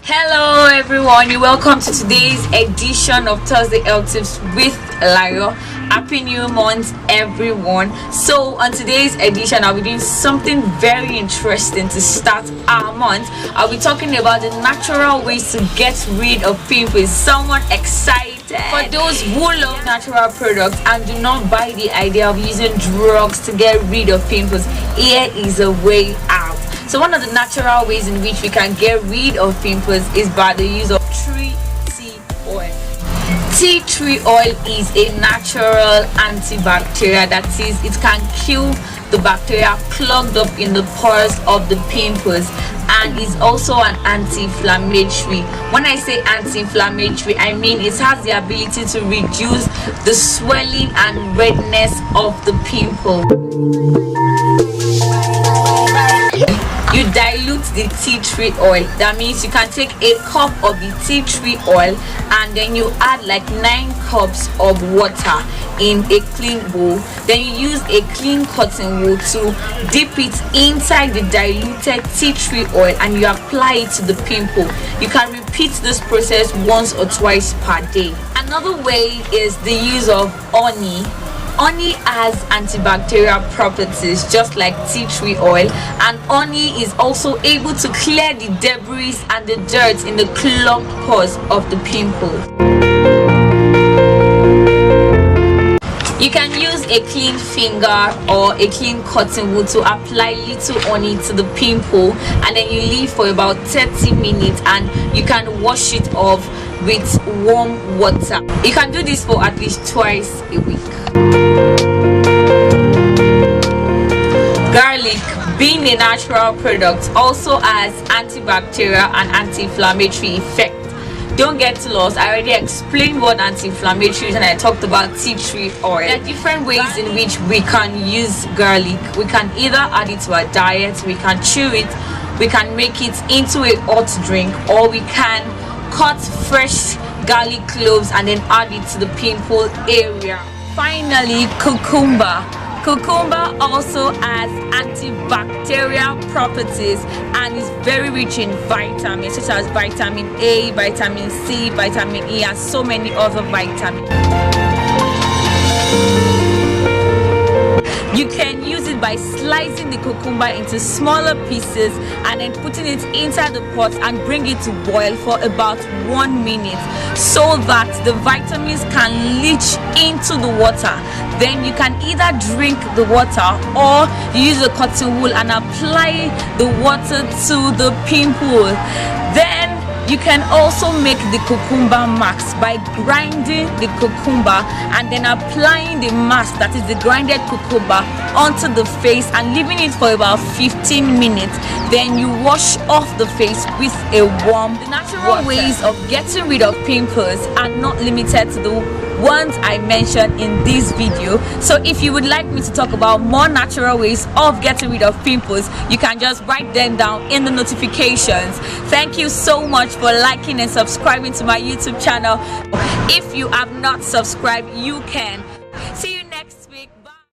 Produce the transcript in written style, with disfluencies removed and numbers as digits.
Hello everyone, you're welcome to today's edition of Thursday Health Tips with Layo. Happy new month everyone. So on today's edition I'll be doing something very interesting to start our month. I'll be talking about the natural ways to get rid of pimples. Someone excited? For those who love natural products and do not buy the idea of using drugs to get rid of pimples, here is a way out. So one of the natural ways in which we can get rid of pimples is by the use of tea oil. Tea tree oil is a natural antibacterial, that is, it can kill the bacteria clogged up in the pores of the pimples, and is also an anti-inflammatory. When I say anti-inflammatory, I mean it has the ability to reduce the swelling and redness of the pimple. You dilute the tea tree oil. That means you can take a cup of the tea tree oil and then you add like 9 cups of water in a clean bowl. Then you use a clean cotton wool to dip it inside the diluted tea tree oil and you apply it to the pimple. You can repeat this process once or twice per day. Another way is the use of honey. Honey has antibacterial properties just like tea tree oil, and honey is also able to clear the debris and the dirt in the clogged pores of the pimple. You can use a clean finger or a clean cotton wool to apply little honey to the pimple, and then you leave for about 30 minutes and you can wash it off with warm water. You can do this for at least twice a week. Garlic, being a natural product, also has antibacterial and anti-inflammatory effect. Don't get lost, I already explained what anti-inflammatory is and I talked about tea tree oil. There are different ways in which we can use garlic. We can either add it to our diet, we can chew it, we can make it into a hot drink, or we can cut fresh garlic cloves and then add it to the pimple area. Finally, cucumber. Cucumber also has antibacterial properties and is very rich in vitamins such as vitamin A, vitamin C, vitamin E, and so many other vitamins. You can use it by slicing the cucumber into smaller pieces and then putting it inside the pot and bring it to boil for about 1 minute so that the vitamins can leach into the water. Then you can either drink the water or use a cotton wool and apply the water to the pimple. Then you can also make the cucumber mask by grinding the cucumber and then applying the mask, that is the grinded cucumber, onto the face and leaving it for about 15 minutes. Then you wash off the face with a warm water. The natural ways of getting rid of pimples are not limited to the ones I mentioned in this video. So if you would like me to talk about more natural ways of getting rid of pimples, you can just write them down in the notifications. Thank you so much for liking and subscribing to my YouTube channel. If you have not subscribed, you can.